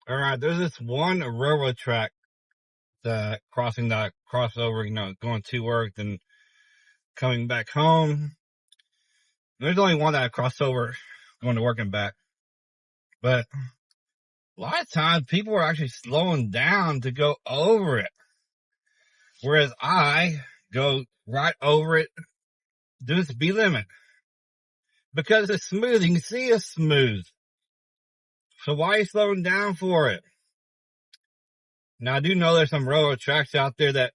All right, there's this one railroad track that crossing that crossover, going to work and coming back home. There's only one that I cross over going to work and back. But a lot of times people are actually slowing down to go over it. Whereas I go right over it, do the speed limit. Because it's smooth, you can see it's smooth. So why are you slowing down for it? Now I do know there's some railroad tracks out there that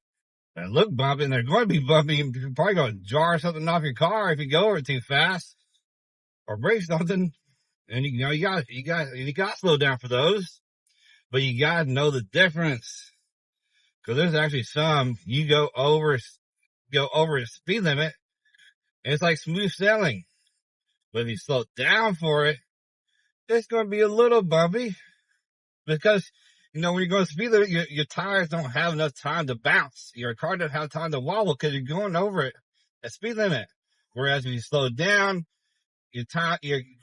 look bumpy, and they're going to be bumpy. You're probably going to jar something off your car if you go over it too fast, or break something. And you got to slow down for those. But you got to know the difference, because there's actually some you go over the speed limit, and it's like smooth sailing. But if you slow down for it, it's going to be a little bumpy, because when you're going to speed limit, your tires don't have enough time to bounce. Your car doesn't have time to wobble because you're going over it at speed limit. Whereas if you slow down, your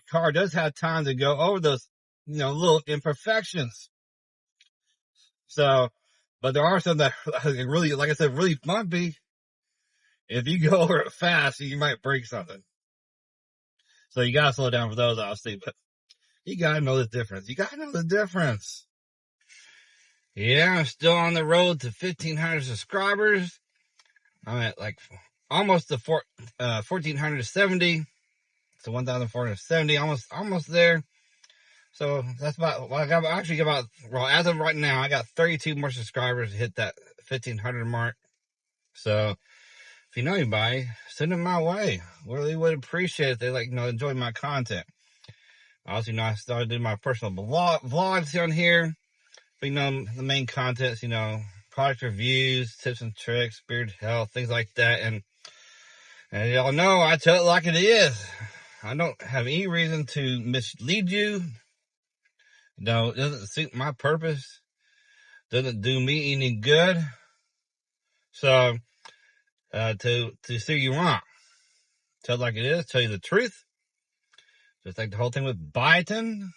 car does have time to go over those, little imperfections. So, but there are some that really, like I said, really bumpy. If you go over it fast, you might break something. So you gotta slow down for those, obviously, but you gotta know the difference. Yeah, I'm still on the road to 1,500 subscribers. I'm at like almost to 1,470. So 1,470, almost there. So that's about, well, as of right now, I got 32 more subscribers to hit that 1,500 mark. So if you know anybody, send them my way. Really would appreciate it. They enjoy my content. Also, I started doing my personal vlogs on here. But, the main content's, product reviews, tips and tricks, beard health, things like that. And y'all know I tell it like it is. I don't have any reason to mislead you. No, it doesn't suit my purpose. Doesn't do me any good. So, to steer you wrong. Tell it like it is. Tell you the truth. Just like the whole thing with biotin.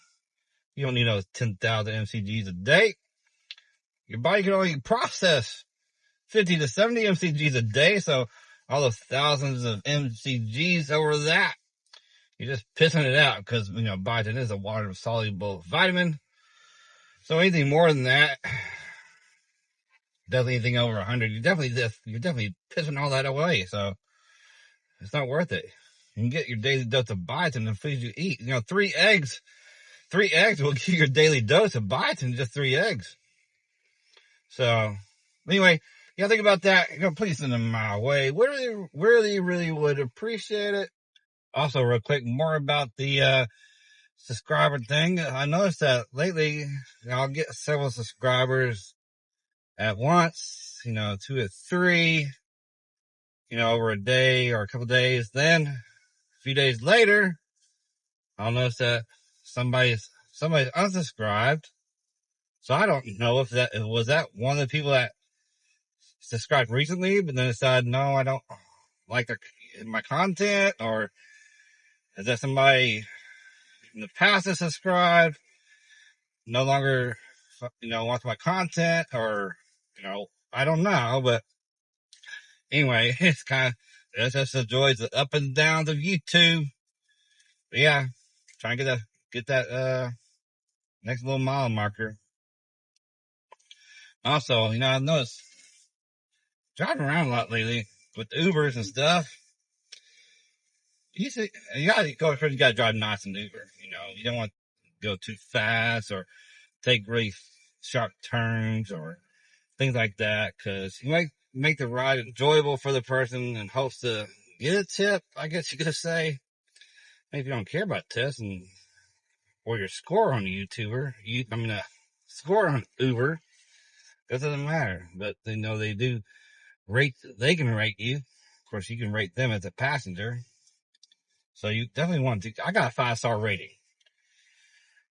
You don't need those 10,000 mcgs a day. Your body can only process 50 to 70 mcgs a day. So all those thousands of mcgs over that, you're just pissing it out, because, biotin is a water-soluble vitamin. So anything more than that, definitely anything over 100, you're definitely pissing all that away. So it's not worth it. You can get your daily dose of biotin in the foods you eat. 3 eggs will give you your daily dose of biotin, just 3 eggs. So anyway, think about that. Please send them my way. Really would appreciate it. Also, real quick, more about the subscriber thing. I noticed that lately I'll get several subscribers at once, 2 or 3, over a day or a couple days. Then a few days later, I'll notice that somebody's unsubscribed. So I don't know if was that one of the people that subscribed recently, but then decided, no, I don't like my content, or is that somebody in the past that subscribed no longer, wants my content, or, I don't know. But anyway, it's just the joys, the up and downs of YouTube. But yeah, trying to get that next little mile marker. Also, I've noticed driving around a lot lately with Ubers and stuff. You gotta drive nice in Uber. You don't want to go too fast or take really sharp turns or things like that, because you might make the ride enjoyable for the person and hopes to get a tip, I guess you could say. Maybe you don't care about tips or your score on score on Uber. That doesn't matter, but they do they can rate you. Of course, you can rate them as a passenger. So you definitely want to. I got a 5-star rating.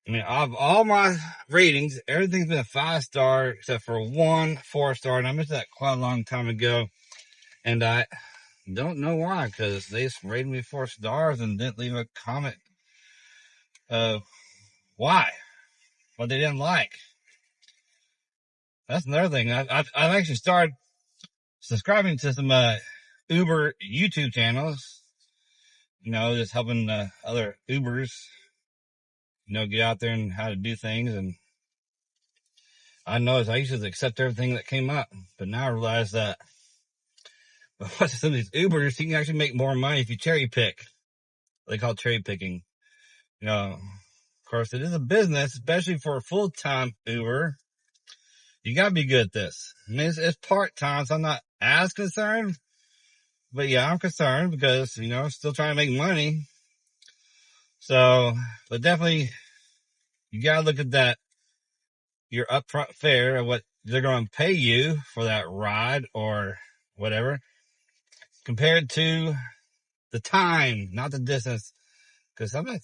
Of all my ratings, everything's been a 5-star except for 1 4-star, and I missed that quite a long time ago. And I don't know why, because they just rated me 4 stars and didn't leave a comment. Why? what they didn't like. That's another thing. I've actually started subscribing to some Uber YouTube channels. Just helping other Ubers, get out there and how to do things. And I noticed I used to accept everything that came up, but now I realize that with some of these Ubers, you can actually make more money if you cherry pick. They call it cherry picking. Of course, it is a business, especially for a full-time Uber. You gotta be good at this. I mean, it's part-time, so I'm not as concerned. But yeah, I'm concerned because, still trying to make money. So, but definitely, you gotta look at that, your upfront fare of what they're going to pay you for that ride or whatever, compared to the time, not the distance. Because some of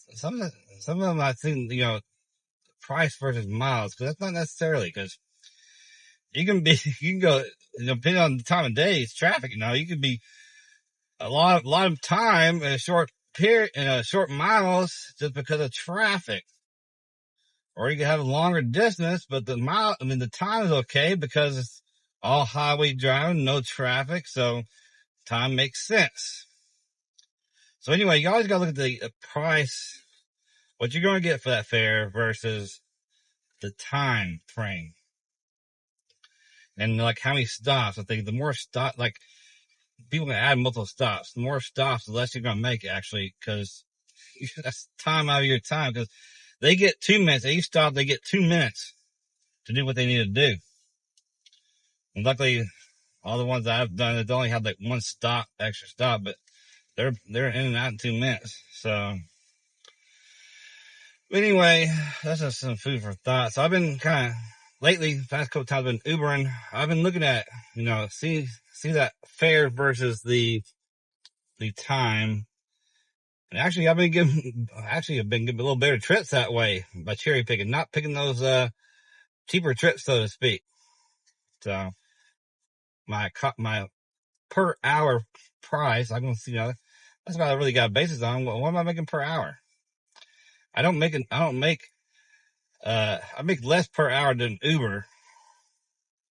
them I think, price versus miles, because that's not necessarily, because you can go, depending on the time of day, it's traffic, you could be a lot of time in a short period, short miles just because of traffic. Or you could have a longer distance, but the time is okay because it's all highway driving, no traffic, so time makes sense. So anyway, you always gotta look at the price, what you're going to get for that fare versus the time frame. And like how many stops. I think the more stop, like people can add multiple stops. The more stops, the less you're going to make actually, because that's time out of your time. Because they get 2 minutes. At each stop, they get 2 minutes to do what they need to do. And luckily, all the ones that I've done, they only have like one extra stop, but they're in and out in 2 minutes. So, but anyway, that's just some food for thought. So I've been kind of lately, past couple times I've been Ubering. I've been looking at, see that fare versus the time. And actually, I've been getting a little better trips that way by cherry picking, not picking those cheaper trips, so to speak. So my per hour price, I'm gonna see that's what I really got a basis on. What am I making per hour? I make less per hour than Uber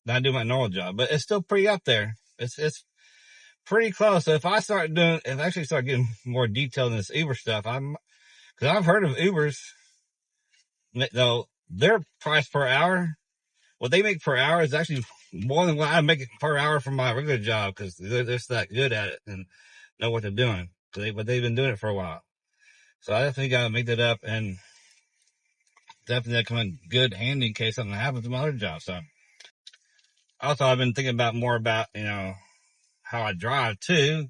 than I do my normal job, but it's still pretty up there. It's pretty close. So if I actually start getting more detailed in this Uber stuff, because I've heard of Ubers, though, their price per hour, what they make per hour is actually more than what I make per hour from my regular job, because they're just that good at it and know what they're doing. But they've been doing it for a while. So I definitely got to make that up, and definitely that come in good handy in case something happens to my other job. So also I've been thinking more about, how I drive too,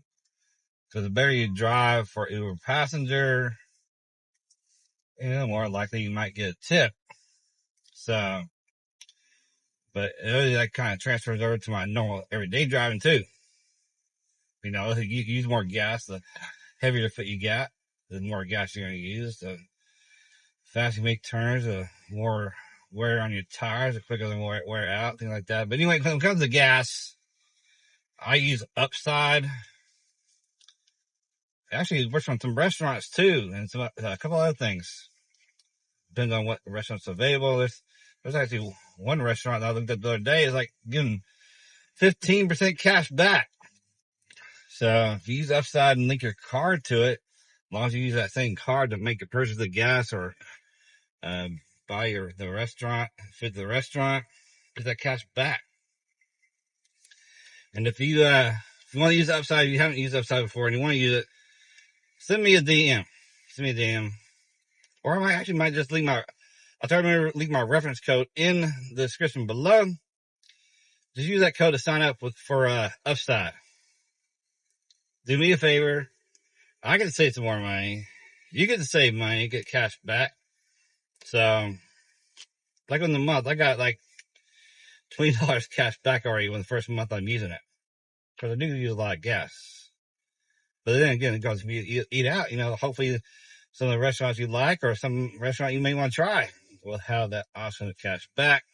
because the better you drive for Uber passenger, more likely you might get a tip. So, but that kind of transfers over to my normal everyday driving too. You use more gas, the heavier the foot you got, the more gas you're going to use. The faster you make turns, the more wear on your tires, the quicker they wear out, things like that. But anyway, when it comes to gas, I use UpSide. Actually, it works on some restaurants too, and a couple other things. Depends on what restaurant's available. There's actually one restaurant that I looked at the other day is like giving 15% cash back. So if you use UpSide and link your card to it, as long as you use that same card to make a purchase of gas or buy the restaurant, fit the restaurant, get that cash back. And if you want to use UpSide, if you haven't used UpSide before and you want to use it, send me a DM. Or I might just leave I'll try to remember to leave my reference code in the description below. Just use that code to sign up for UpSide. Do me a favor. I get to save some more money. You get to save money, get cash back. So, like in the month, I got like $20 cash back already when the first month I'm using it. Because I do use a lot of gas. But then again, it goes if you eat out, hopefully some of the restaurants you like or some restaurant you may want to try will have that option of cash back.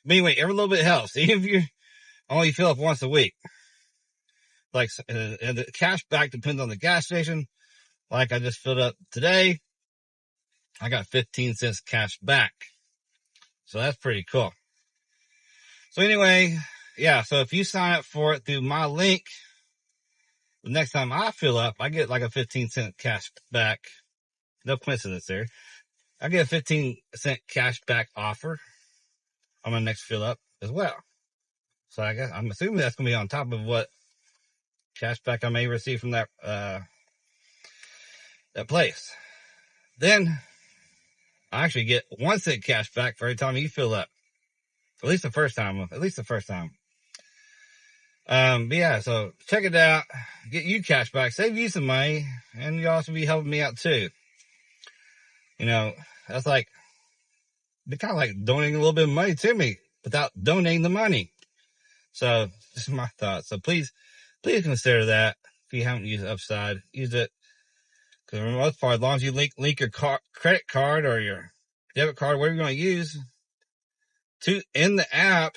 But anyway, every little bit helps. Even if you only fill up once a week. Like, and the cash back depends on the gas station. Like I just filled up today. I got 15 cents cash back. So that's pretty cool. So anyway, yeah, so if you sign up for it through my link, the next time I fill up, I get like a 15-cent cash back. No coincidence there. I get a 15-cent cash back offer on my next fill up as well. So I guess I'm assuming that's gonna be on top of what cash back I may receive from that place. Then I actually get 1 cent cash back for every time you fill up. At least the first time. But yeah, so check it out. Get you cash back. Save you some money. And you also be helping me out too. You know, that's like, be kind of like donating a little bit of money to me without donating the money. So, this is my thoughts. So please consider that. If you haven't used UpSide, use it. Because for the most part, as long as you link your credit card or your debit card, whatever you're going to use, in the app.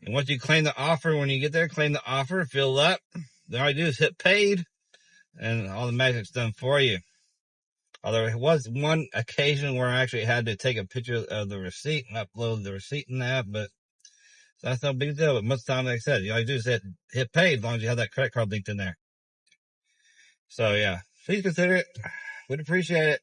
And once you claim the offer, when you get there, claim the offer, fill up. Then all you do is hit paid, and all the magic's done for you. Although it was one occasion where I actually had to take a picture of the receipt and upload the receipt in the app, but that's no big deal. But most of the time, like I said, all you do is hit paid as long as you have that credit card linked in there. So yeah, please consider it. We'd appreciate it.